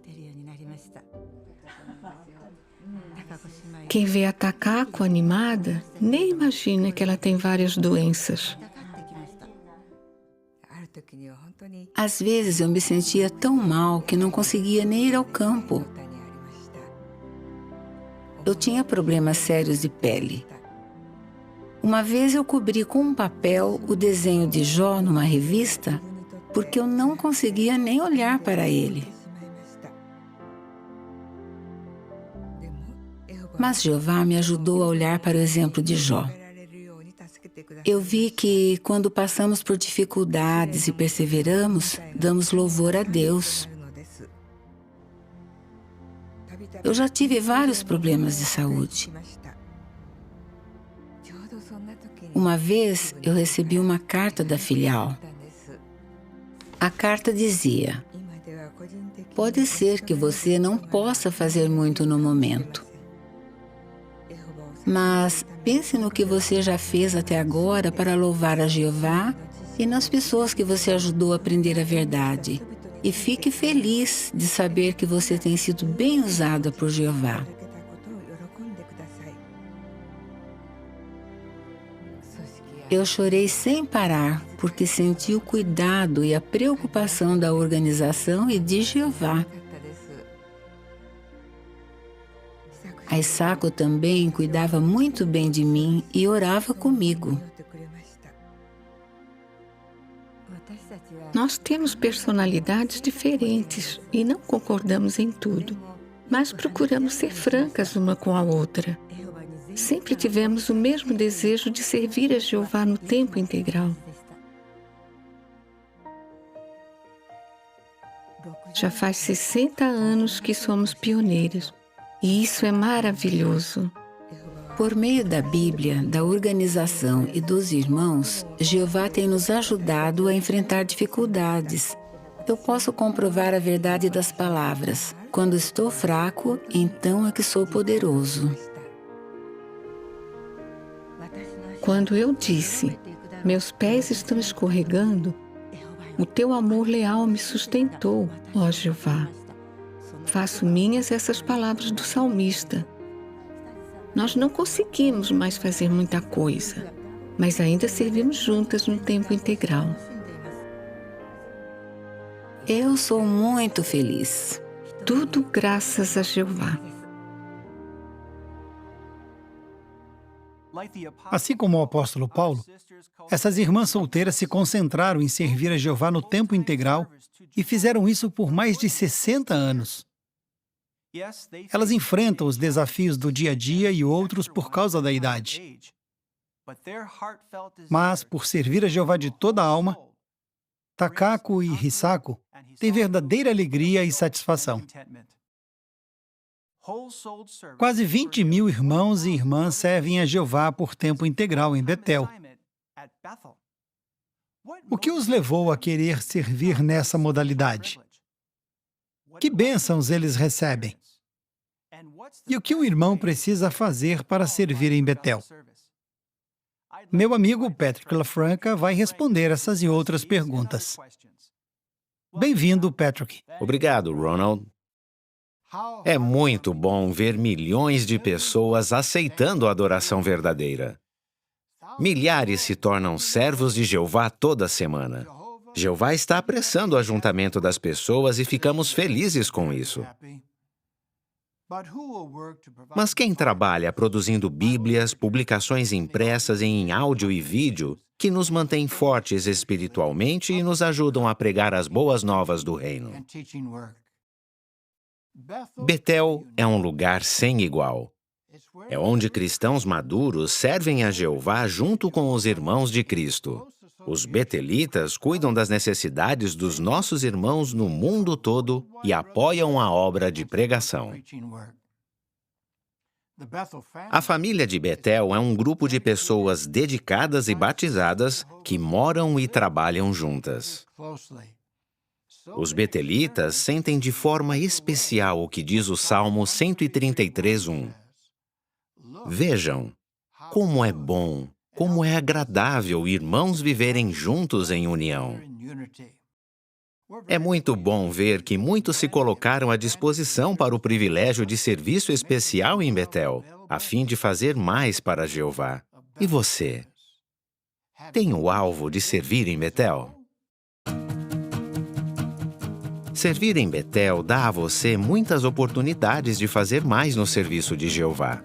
Quem vê a Takako animada, nem imagina que ela tem várias doenças. Às vezes eu me sentia tão mal que não conseguia nem ir ao campo. Eu tinha problemas sérios de pele. Uma vez eu cobri com um papel o desenho de Jó numa revista porque eu não conseguia nem olhar para ele. Mas Jeová me ajudou a olhar para o exemplo de Jó. Eu vi que, quando passamos por dificuldades e perseveramos, damos louvor a Deus. Eu já tive vários problemas de saúde. Uma vez, eu recebi uma carta da filial. A carta dizia: pode ser que você não possa fazer muito no momento, mas pense no que você já fez até agora para louvar a Jeová e nas pessoas que você ajudou a aprender a verdade. E fique feliz de saber que você tem sido bem usada por Jeová. Eu chorei sem parar, porque senti o cuidado e a preocupação da organização e de Jeová. A Hisako também cuidava muito bem de mim e orava comigo. Nós temos personalidades diferentes e não concordamos em tudo, mas procuramos ser francas uma com a outra. Sempre tivemos o mesmo desejo de servir a Jeová no tempo integral. Já faz 60 anos que somos pioneiras, e isso é maravilhoso. Por meio da Bíblia, da organização e dos irmãos, Jeová tem nos ajudado a enfrentar dificuldades. Eu posso comprovar a verdade das palavras. Quando estou fraco, então é que sou poderoso. Quando eu disse, meus pés estão escorregando, o teu amor leal me sustentou, ó Jeová. Faço minhas essas palavras do salmista. Nós não conseguimos mais fazer muita coisa, mas ainda servimos juntas no tempo integral. Eu sou muito feliz. Tudo graças a Jeová. Assim como o apóstolo Paulo, essas irmãs solteiras se concentraram em servir a Jeová no tempo integral e fizeram isso por mais de 60 anos. Elas enfrentam os desafios do dia a dia e outros por causa da idade. Mas, por servir a Jeová de toda a alma, Takako e Hisako têm verdadeira alegria e satisfação. Quase 20 mil irmãos e irmãs servem a Jeová por tempo integral em Betel. O que os levou a querer servir nessa modalidade? Que bênçãos eles recebem? E o que o irmão precisa fazer para servir em Betel? Meu amigo Patrick LaFranca vai responder essas e outras perguntas. Bem-vindo, Patrick. Obrigado, Ronald. É muito bom ver milhões de pessoas aceitando a adoração verdadeira. Milhares se tornam servos de Jeová toda semana. Jeová está apressando o ajuntamento das pessoas e ficamos felizes com isso. Mas quem trabalha produzindo Bíblias, publicações impressas em áudio e vídeo, que nos mantêm fortes espiritualmente e nos ajudam a pregar as boas novas do reino? Betel é um lugar sem igual. É onde cristãos maduros servem a Jeová junto com os irmãos de Cristo. Os betelitas cuidam das necessidades dos nossos irmãos no mundo todo e apoiam a obra de pregação. A família de Betel é um grupo de pessoas dedicadas e batizadas que moram e trabalham juntas. Os betelitas sentem de forma especial o que diz o Salmo 133:1. Vejam, como é bom, como é agradável irmãos viverem juntos em união. É muito bom ver que muitos se colocaram à disposição para o privilégio de serviço especial em Betel, a fim de fazer mais para Jeová. E você? Tem o alvo de servir em Betel? Servir em Betel dá a você muitas oportunidades de fazer mais no serviço de Jeová.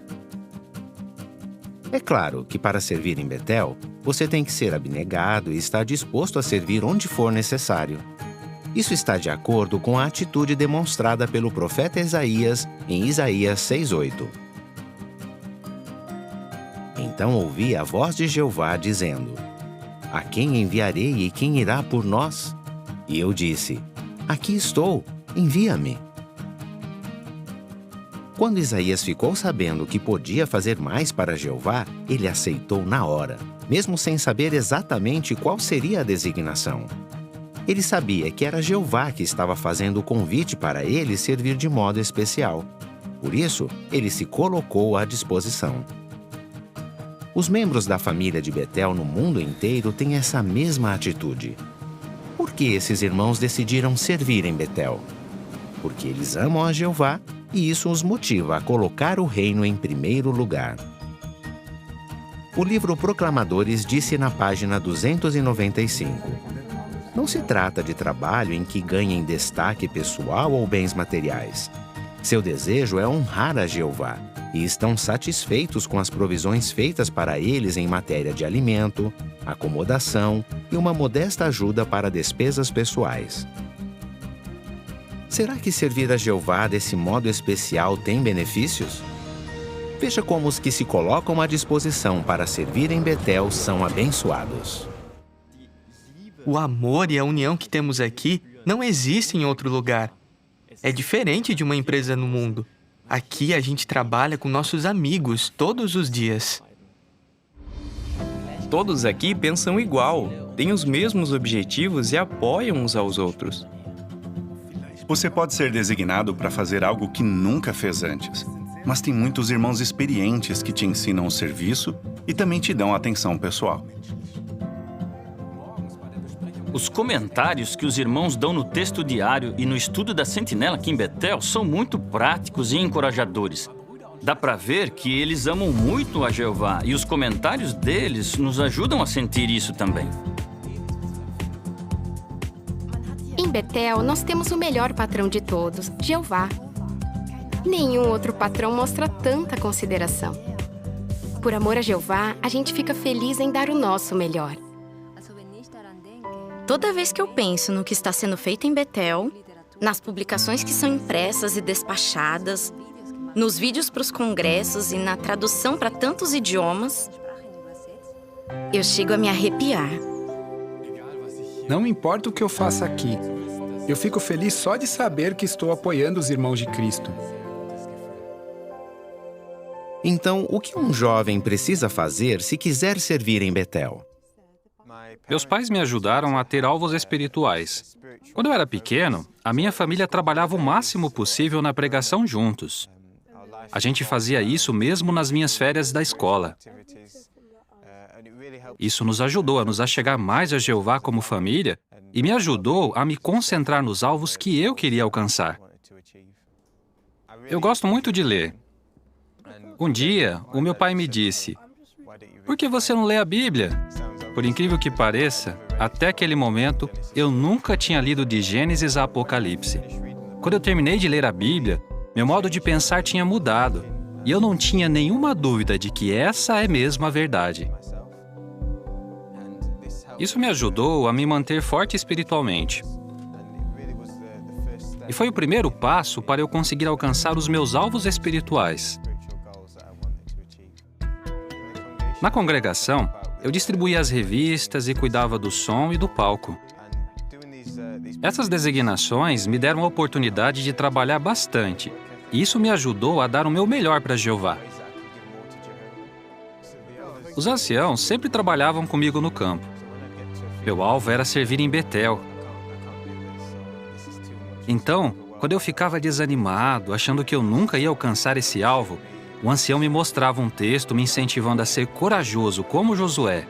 É claro que para servir em Betel, você tem que ser abnegado e estar disposto a servir onde for necessário. Isso está de acordo com a atitude demonstrada pelo profeta Isaías em Isaías 6:8. Então ouvi a voz de Jeová dizendo: A quem enviarei e quem irá por nós? E eu disse: Aqui estou, envia-me. Quando Isaías ficou sabendo que podia fazer mais para Jeová, ele aceitou na hora, mesmo sem saber exatamente qual seria a designação. Ele sabia que era Jeová que estava fazendo o convite para ele servir de modo especial. Por isso, ele se colocou à disposição. Os membros da família de Betel no mundo inteiro têm essa mesma atitude. Por que esses irmãos decidiram servir em Betel? Porque eles amam a Jeová e isso os motiva a colocar o reino em primeiro lugar. O livro Proclamadores disse na página 295: Não se trata de trabalho em que ganhem destaque pessoal ou bens materiais. Seu desejo é honrar a Jeová e estão satisfeitos com as provisões feitas para eles em matéria de alimento, acomodação e uma modesta ajuda para despesas pessoais. Será que servir a Jeová desse modo especial tem benefícios? Veja como os que se colocam à disposição para servir em Betel são abençoados. O amor e a união que temos aqui não existem em outro lugar. É diferente de uma empresa no mundo. Aqui a gente trabalha com nossos amigos todos os dias. Todos aqui pensam igual, têm os mesmos objetivos e apoiam uns aos outros. Você pode ser designado para fazer algo que nunca fez antes, mas tem muitos irmãos experientes que te ensinam o serviço e também te dão atenção pessoal. Os comentários que os irmãos dão no texto diário e no estudo da Sentinela aqui em Betel são muito práticos e encorajadores. Dá para ver que eles amam muito a Jeová e os comentários deles nos ajudam a sentir isso também. Em Betel, nós temos o melhor patrão de todos, Jeová. Nenhum outro patrão mostra tanta consideração. Por amor a Jeová, a gente fica feliz em dar o nosso melhor. Toda vez que eu penso no que está sendo feito em Betel, nas publicações que são impressas e despachadas, nos vídeos para os congressos e na tradução para tantos idiomas, eu chego a me arrepiar. Não importa o que eu faça aqui, eu fico feliz só de saber que estou apoiando os irmãos de Cristo. Então, o que um jovem precisa fazer se quiser servir em Betel? Meus pais me ajudaram a ter alvos espirituais. Quando eu era pequeno, a minha família trabalhava o máximo possível na pregação juntos. A gente fazia isso mesmo nas minhas férias da escola. Isso nos ajudou a nos achegar mais a Jeová como família e me ajudou a me concentrar nos alvos que eu queria alcançar. Eu gosto muito de ler. Um dia, o meu pai me disse: "Por que você não lê a Bíblia?" Por incrível que pareça, até aquele momento, eu nunca tinha lido de Gênesis a Apocalipse. Quando eu terminei de ler a Bíblia, meu modo de pensar tinha mudado, e eu não tinha nenhuma dúvida de que essa é mesmo a verdade. Isso me ajudou a me manter forte espiritualmente. E foi o primeiro passo para eu conseguir alcançar os meus alvos espirituais. Na congregação, eu distribuía as revistas e cuidava do som e do palco. Essas designações me deram a oportunidade de trabalhar bastante, e isso me ajudou a dar o meu melhor para Jeová. Os anciãos sempre trabalhavam comigo no campo. Meu alvo era servir em Betel. Então, quando eu ficava desanimado, achando que eu nunca ia alcançar esse alvo, o ancião me mostrava um texto me incentivando a ser corajoso como Josué.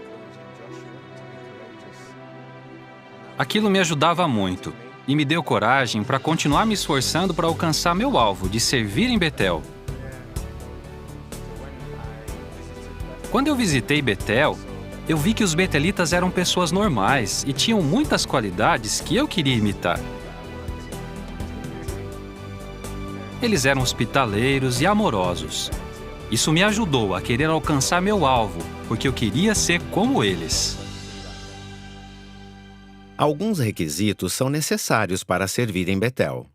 Aquilo me ajudava muito e me deu coragem para continuar me esforçando para alcançar meu alvo de servir em Betel. Quando eu visitei Betel, eu vi que os betelitas eram pessoas normais e tinham muitas qualidades que eu queria imitar. Eles eram hospitaleiros e amorosos. Isso me ajudou a querer alcançar meu alvo, porque eu queria ser como eles. Alguns requisitos são necessários para servir em Betel.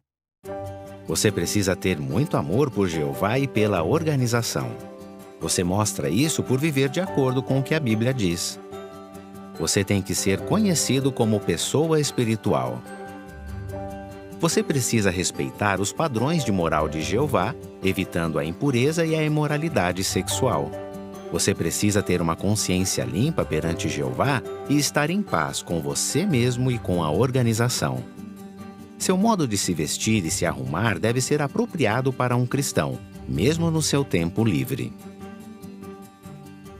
Você precisa ter muito amor por Jeová e pela organização. Você mostra isso por viver de acordo com o que a Bíblia diz. Você tem que ser conhecido como pessoa espiritual. Você precisa respeitar os padrões de moral de Jeová, evitando a impureza e a imoralidade sexual. Você precisa ter uma consciência limpa perante Jeová e estar em paz com você mesmo e com a organização. Seu modo de se vestir e se arrumar deve ser apropriado para um cristão, mesmo no seu tempo livre.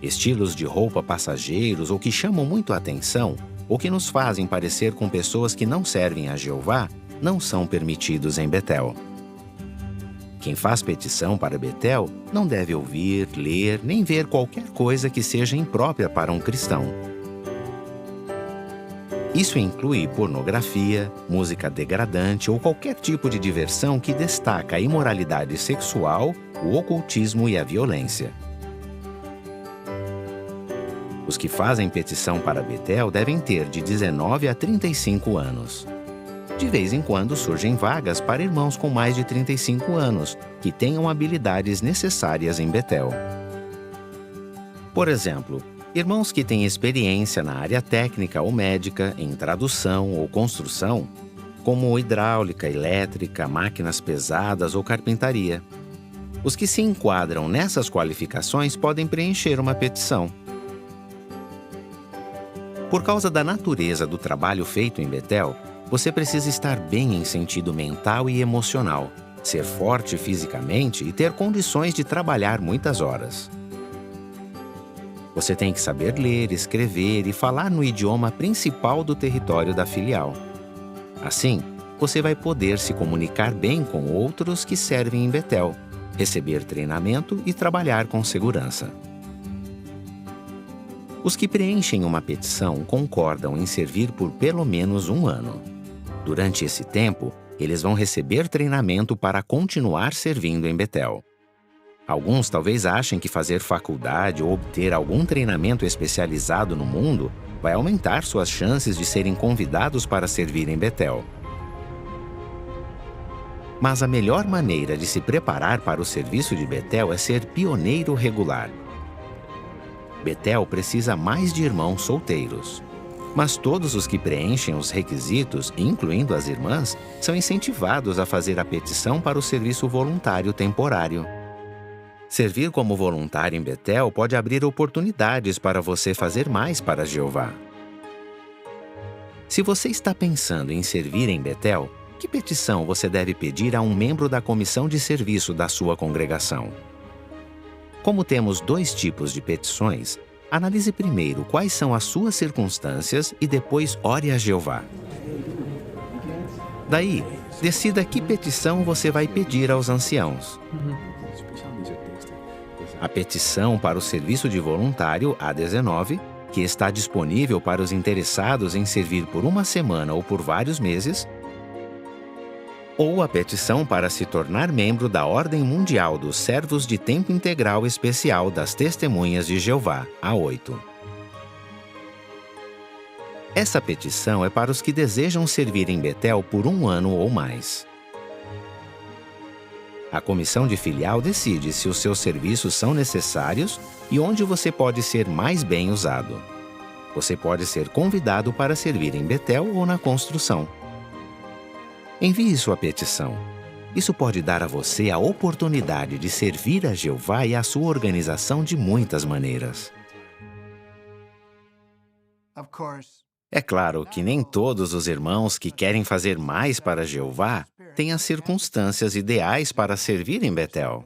Estilos de roupa passageiros ou que chamam muito a atenção, ou que nos fazem parecer com pessoas que não servem a Jeová, não são permitidos em Betel. Quem faz petição para Betel não deve ouvir, ler, nem ver qualquer coisa que seja imprópria para um cristão. Isso inclui pornografia, música degradante ou qualquer tipo de diversão que destaca a imoralidade sexual, o ocultismo e a violência. Os que fazem petição para Betel devem ter de 19 a 35 anos. De vez em quando surgem vagas para irmãos com mais de 35 anos, que tenham habilidades necessárias em Betel. Por exemplo, irmãos que têm experiência na área técnica ou médica, em tradução ou construção, como hidráulica, elétrica, máquinas pesadas ou carpintaria. Os que se enquadram nessas qualificações podem preencher uma petição. Por causa da natureza do trabalho feito em Betel, você precisa estar bem em sentido mental e emocional, ser forte fisicamente e ter condições de trabalhar muitas horas. Você tem que saber ler, escrever e falar no idioma principal do território da filial. Assim, você vai poder se comunicar bem com outros que servem em Betel, receber treinamento e trabalhar com segurança. Os que preenchem uma petição concordam em servir por pelo menos 1 ano. Durante esse tempo, eles vão receber treinamento para continuar servindo em Betel. Alguns talvez achem que fazer faculdade ou obter algum treinamento especializado no mundo vai aumentar suas chances de serem convidados para servir em Betel. Mas a melhor maneira de se preparar para o serviço de Betel é ser pioneiro regular. Betel precisa mais de irmãos solteiros. Mas todos os que preenchem os requisitos, incluindo as irmãs, são incentivados a fazer a petição para o serviço voluntário temporário. Servir como voluntário em Betel pode abrir oportunidades para você fazer mais para Jeová. Se você está pensando em servir em Betel, que petição você deve pedir a um membro da comissão de serviço da sua congregação? Como temos 2 tipos de petições, analise primeiro quais são as suas circunstâncias e depois ore a Jeová. Daí, decida que petição você vai pedir aos anciãos. A petição para o serviço de voluntário A19, que está disponível para os interessados em servir por 1 semana ou por vários meses, ou a petição para se tornar membro da Ordem Mundial dos Servos de Tempo Integral Especial das Testemunhas de Jeová, A8. Essa petição é para os que desejam servir em Betel por 1 ano ou mais. A comissão de filial decide se os seus serviços são necessários e onde você pode ser mais bem usado. Você pode ser convidado para servir em Betel ou na construção. Envie sua petição. Isso pode dar a você a oportunidade de servir a Jeová e a sua organização de muitas maneiras. É claro que nem todos os irmãos que querem fazer mais para Jeová têm as circunstâncias ideais para servir em Betel.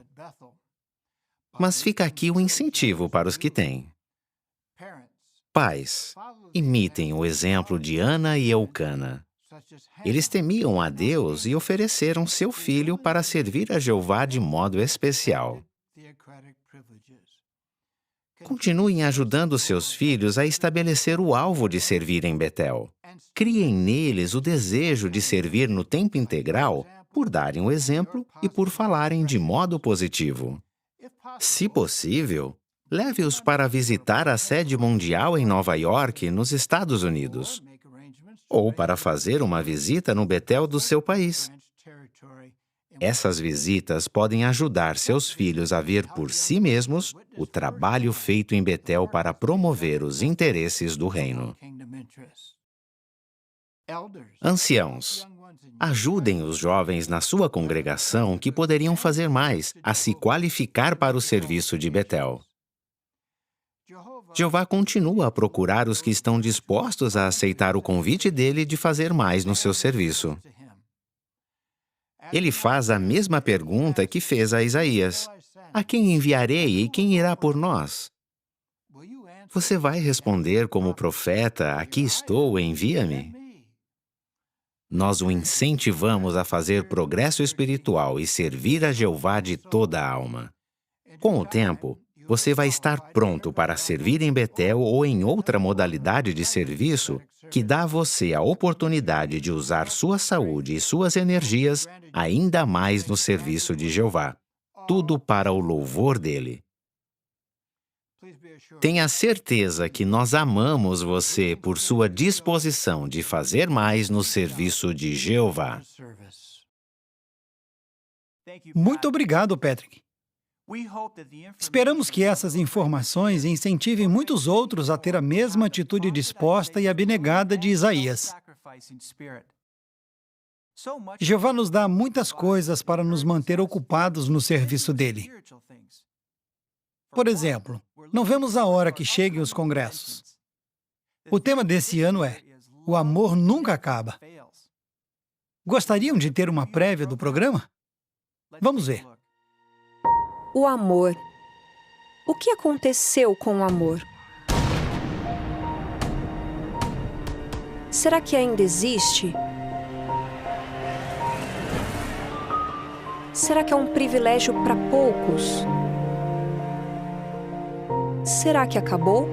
Mas fica aqui o incentivo para os que têm. Pais, imitem o exemplo de Ana e Eucana. Eles temiam a Deus e ofereceram seu filho para servir a Jeová de modo especial. Continuem ajudando seus filhos a estabelecer o alvo de servir em Betel. Criem neles o desejo de servir no tempo integral por darem o exemplo e por falarem de modo positivo. Se possível, leve-os para visitar a sede mundial em Nova York, nos Estados Unidos, ou para fazer uma visita no Betel do seu país. Essas visitas podem ajudar seus filhos a ver por si mesmos o trabalho feito em Betel para promover os interesses do reino. Anciãos, ajudem os jovens na sua congregação que poderiam fazer mais a se qualificar para o serviço de Betel. Jeová continua a procurar os que estão dispostos a aceitar o convite dele de fazer mais no seu serviço. Ele faz a mesma pergunta que fez a Isaías: a quem enviarei e quem irá por nós? Você vai responder como profeta: aqui estou, envia-me? Nós o incentivamos a fazer progresso espiritual e servir a Jeová de toda a alma. Com o tempo, você vai estar pronto para servir em Betel ou em outra modalidade de serviço que dá a você a oportunidade de usar sua saúde e suas energias ainda mais no serviço de Jeová. Tudo para o louvor dele. Tenha certeza que nós amamos você por sua disposição de fazer mais no serviço de Jeová. Muito obrigado, Patrick. Esperamos que essas informações incentivem muitos outros a ter a mesma atitude disposta e abnegada de Isaías. Jeová nos dá muitas coisas para nos manter ocupados no serviço dele. Por exemplo, não vemos a hora que cheguem os congressos. O tema desse ano é: o amor nunca acaba. Gostariam de ter uma prévia do programa? Vamos ver. O amor. O que aconteceu com o amor? Será que ainda existe? Será que é um privilégio para poucos? Será que acabou?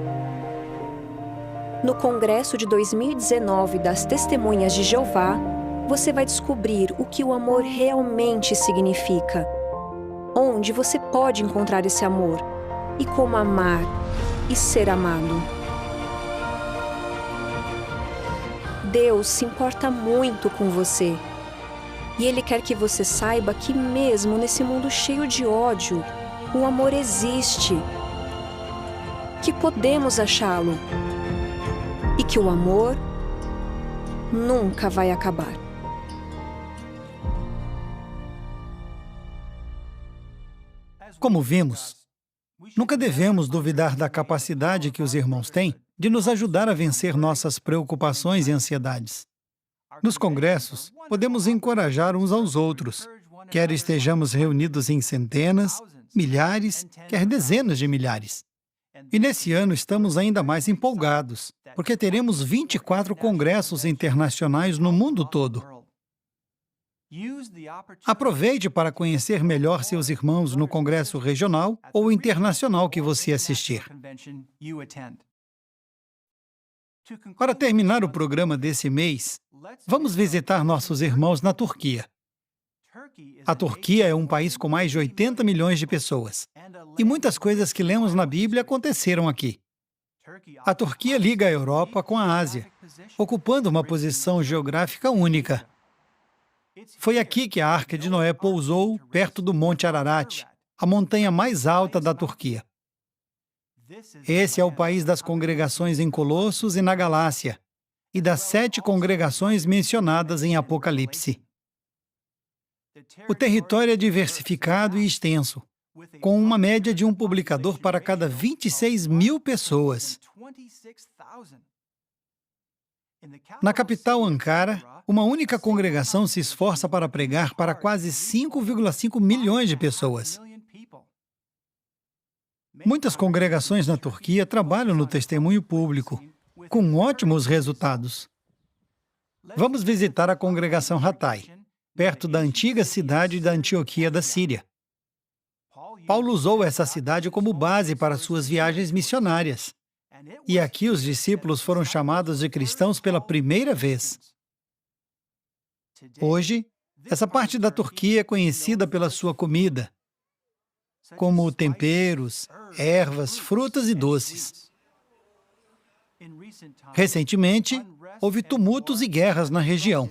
No Congresso de 2019 das Testemunhas de Jeová, você vai descobrir o que o amor realmente significa, onde você pode encontrar esse amor e como amar e ser amado. Deus se importa muito com você e Ele quer que você saiba que mesmo nesse mundo cheio de ódio, o amor existe, que podemos achá-lo e que o amor nunca vai acabar. Como vimos, nunca devemos duvidar da capacidade que os irmãos têm de nos ajudar a vencer nossas preocupações e ansiedades. Nos congressos, podemos encorajar uns aos outros, quer estejamos reunidos em centenas, milhares, quer dezenas de milhares. E nesse ano estamos ainda mais empolgados, porque teremos 24 congressos internacionais no mundo todo. Aproveite para conhecer melhor seus irmãos no congresso regional ou internacional que você assistir. Para terminar o programa desse mês, vamos visitar nossos irmãos na Turquia. A Turquia é um país com mais de 80 milhões de pessoas. E muitas coisas que lemos na Bíblia aconteceram aqui. A Turquia liga a Europa com a Ásia, ocupando uma posição geográfica única. Foi aqui que a Arca de Noé pousou, perto do Monte Ararat, a montanha mais alta da Turquia. Esse é o país das congregações em Colossos e na Galácia, e das 7 congregações mencionadas em Apocalipse. O território é diversificado e extenso, com uma média de um publicador para cada 26 mil pessoas. Na capital Ankara, uma única congregação se esforça para pregar para quase 5,5 milhões de pessoas. Muitas congregações na Turquia trabalham no testemunho público, com ótimos resultados. Vamos visitar a congregação Hatay, perto da antiga cidade da Antioquia da Síria. Paulo usou essa cidade como base para suas viagens missionárias. E aqui os discípulos foram chamados de cristãos pela primeira vez. Hoje, essa parte da Turquia é conhecida pela sua comida, como temperos, ervas, frutas e doces. Recentemente, houve tumultos e guerras na região.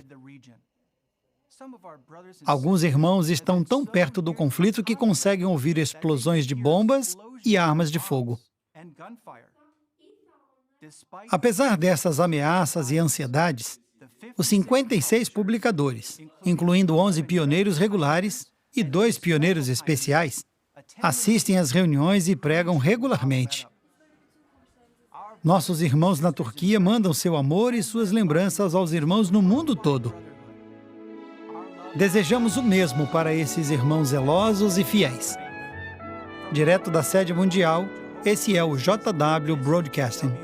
Alguns irmãos estão tão perto do conflito que conseguem ouvir explosões de bombas e armas de fogo. Apesar dessas ameaças e ansiedades, os 56 publicadores, incluindo 11 pioneiros regulares e 2 pioneiros especiais, assistem às reuniões e pregam regularmente. Nossos irmãos na Turquia mandam seu amor e suas lembranças aos irmãos no mundo todo. Desejamos o mesmo para esses irmãos zelosos e fiéis. Direto da sede mundial, esse é o JW Broadcasting.